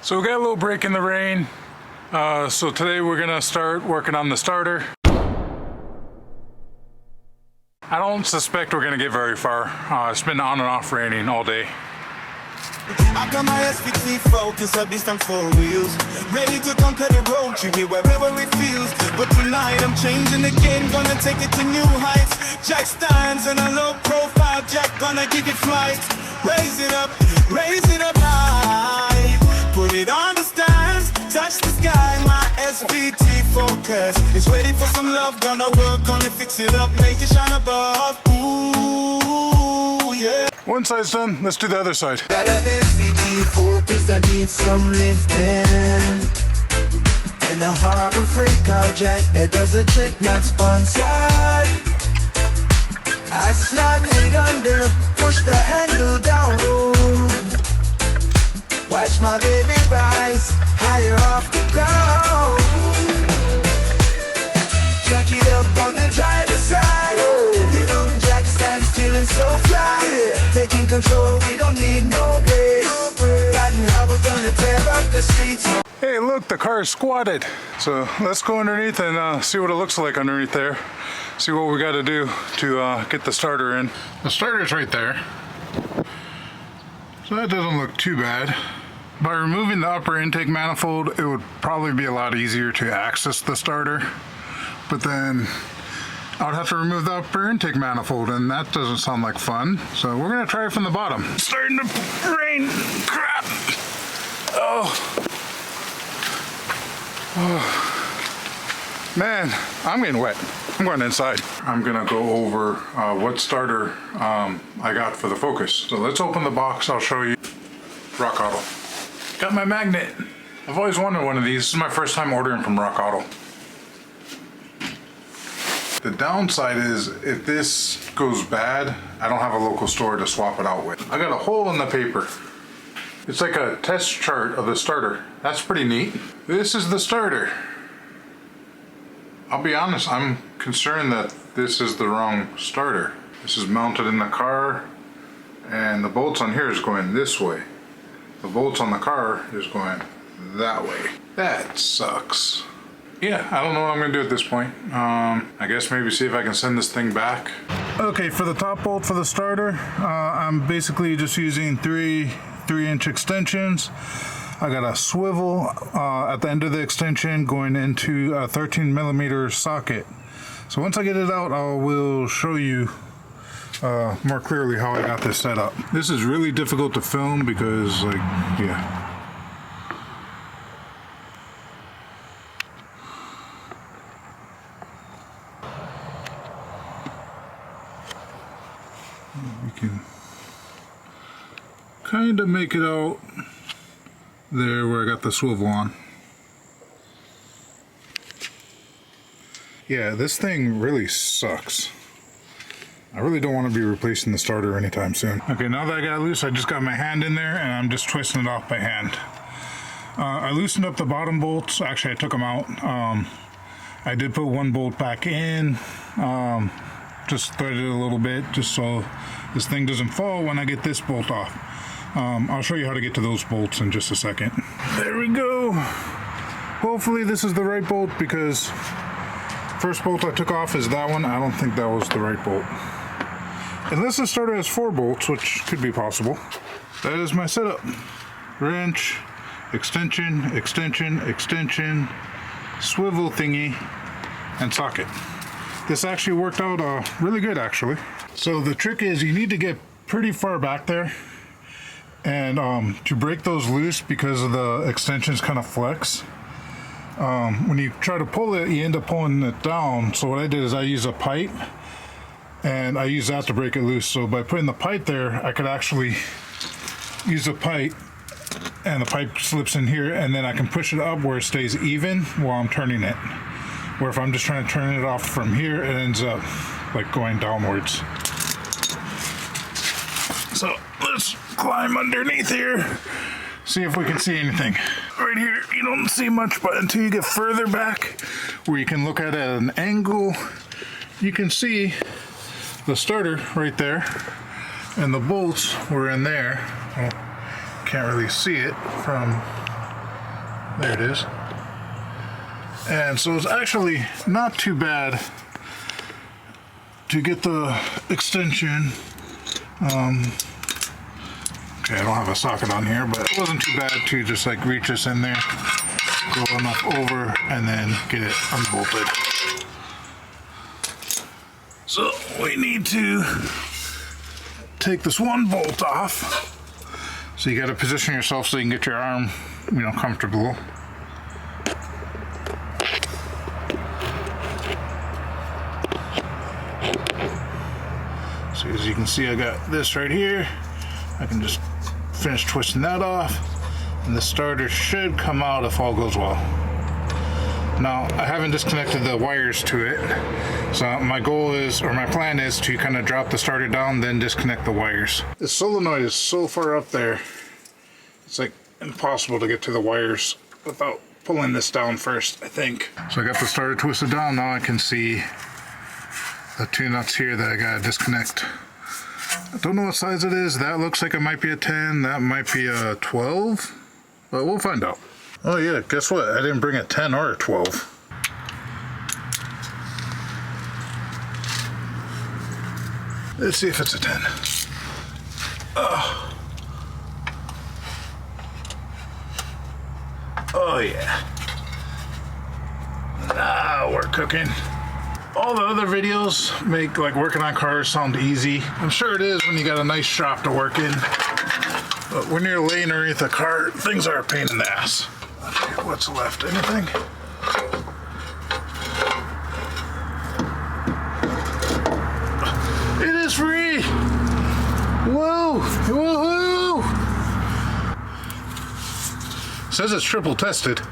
So we got a little break in the rain. So today we're gonna start working on the starter. I don't suspect we're gonna get very far. It's been on and off raining all day. I got my SVT focus, a beast on 4 wheels. Ready to conquer the road, treat me wherever it feels. But tonight I'm changing the game, gonna take it to new heights. Jack stands in a low profile, Jack gonna give it flight. Raise it up high. Put it on the stands, touch the sky. My SVT focus is ready for some love. Gonna work on it, fix it up, make it shine above. Ooh, yeah. One side's done, let's do the other side. Got a SVT focus, I need some lifting. And a harbor freight car jack that does a trick, not sponsored. I slide it under, push the handle down, ooh. Watch my baby rise, higher off the ground. Jack it up on the driver's side. You know Jack stands still and so fly. Taking control, we don't need no brakes. Riding how we're gonna tear up the streets. Hey, look, the car is squatted. So let's go underneath and see what it looks like underneath there. See what we got to do to get the starter in. The starter's right there. So that doesn't look too bad. By removing the upper intake manifold, it would probably be a lot easier to access the starter. But then I would have to remove the upper intake manifold, and that doesn't sound like fun. So we're gonna try it from the bottom. It's starting to rain. Crap. Oh. Man, I'm getting wet. I'm going inside. I'm gonna go over what starter I got for the Focus. So let's open the box. I'll show you. Rock Auto. Got my magnet. I've always wanted one of these. This is my first time ordering from Rock Auto. The downside is if this goes bad, I don't have a local store to swap it out with. I got a hole in the paper. It's like a test chart of the starter. That's pretty neat. This is the starter. I'll be honest, I'm concerned that this is the wrong starter. This is mounted in the car, and the bolts on here is going this way. The bolts on the car is going that way. That sucks. Yeah, I don't know what I'm gonna do at this point. I guess maybe see if I can send this thing back. Okay, for the top bolt for the starter, I'm basically just using three 3-inch extensions. I got a swivel at the end of the extension going into a 13mm socket. So once I get it out, I will show you more clearly how I got this set up. This is really difficult to film because, like, yeah. You can kind of make it out there where I got the swivel on. Yeah, this thing really sucks. I really don't want to be replacing the starter anytime soon. Okay, now that I got it loose, I just got my hand in there and I'm just twisting it off by hand. I loosened up the bottom bolts. Actually, I took them out. I did put one bolt back in. Just threaded it a little bit just so this thing doesn't fall when I get this bolt off. I'll show you how to get to those bolts in just a second. There we go. Hopefully this is the right bolt because first bolt I took off is that one. I don't think that was the right bolt. Unless the starter has 4 bolts, which could be possible. That is my setup. Wrench, extension, extension, extension, swivel thingy, and socket. This actually worked out really good, actually. So the trick is you need to get pretty far back there, and to break those loose because of the extensions kind of flex. When you try to pull it, you end up pulling it down. So what I did is I used a pipe, and I used that to break it loose. So by putting the pipe there, I could actually use a pipe, and the pipe slips in here, and then I can push it up where it stays even while I'm turning it. Where if I'm just trying to turn it off from here, it ends up like going downwards. So let's climb underneath here, see if we can see anything. Right here, you don't see much, but until you get further back, where you can look at it at an angle, you can see the starter right there, and the bolts were in there. Well, can't really see it from There it is. And so it's actually not too bad to get the extension. Okay, I don't have a socket on here, but it wasn't too bad to just like reach this in there, go enough over, and then get it unbolted. So we need to take this one bolt off. So you got to position yourself so you can get your arm, comfortable. So as you can see, I got this right here. I can just finish twisting that off, and the starter should come out if all goes well. Now, I haven't disconnected the wires to it, so my goal is, or my plan is, to kind of drop the starter down, then disconnect the wires. The solenoid is so far up there, it's like impossible to get to the wires without pulling this down first, I think. So I got the starter twisted down. Now I can see the two nuts here that I gotta disconnect. I don't know what size it is. That looks like it might be a 10, that might be a 12, but we'll find out. Oh yeah, guess what? I didn't bring a 10 or a 12. Let's see if it's a 10. Oh yeah. Now we're cooking. All the other videos make like working on cars sound easy. I'm sure it is when you got a nice shop to work in. But when you're laying underneath a car, things are a pain in the ass. Okay, what's left? Anything? It is free! Whoa! Woohoo! Says it's triple tested.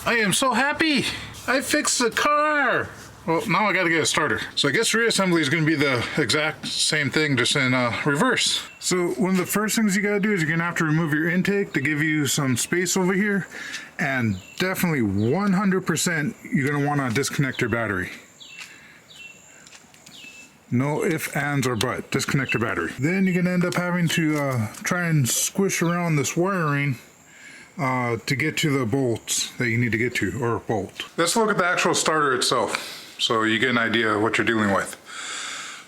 I am so happy! I fixed the car! Well, now I gotta get a starter. So I guess reassembly is gonna be the exact same thing, just in reverse. So one of the first things you gotta do is you're gonna have to remove your intake to give you some space over here. And definitely 100% you're gonna wanna disconnect your battery. No ifs, ands, or but. Disconnect your battery. Then you're gonna end up having to try and squish around this wiring to get to the bolts that you need to get to, or bolt. Let's look at the actual starter itself, so you get an idea of what you're dealing with.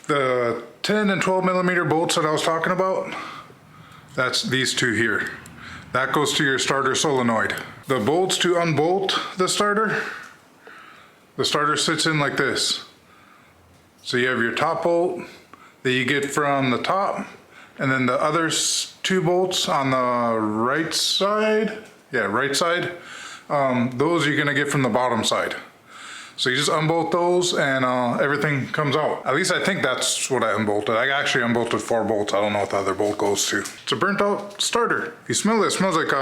The 10 and 12 millimeter bolts that I was talking about, that's these two here. That goes to your starter solenoid. The bolts to unbolt the starter sits in like this. So you have your top bolt that you get from the top, and then the other two bolts on the right side, those you're gonna get from the bottom side. So you just unbolt those and everything comes out. At least I think that's what I unbolted. I actually unbolted 4 bolts. I don't know what the other bolt goes to. It's a burnt out starter. If you smell it, it smells like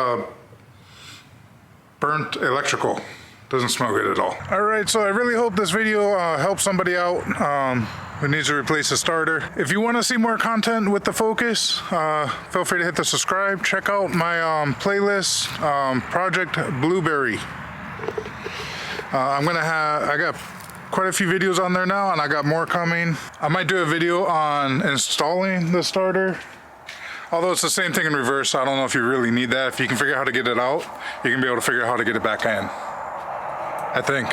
burnt electrical. Doesn't smell good at all. All right, so I really hope this video helps somebody out who needs to replace a starter. If you want to see more content with the Focus, feel free to hit the subscribe. Check out my playlist, Project Blueberry. I got quite a few videos on there now, and I got more coming. I might do a video on installing the starter. Although it's the same thing in reverse, I don't know if you really need that. If you can figure out how to get it out, you can be able to figure out how to get it back in, I think.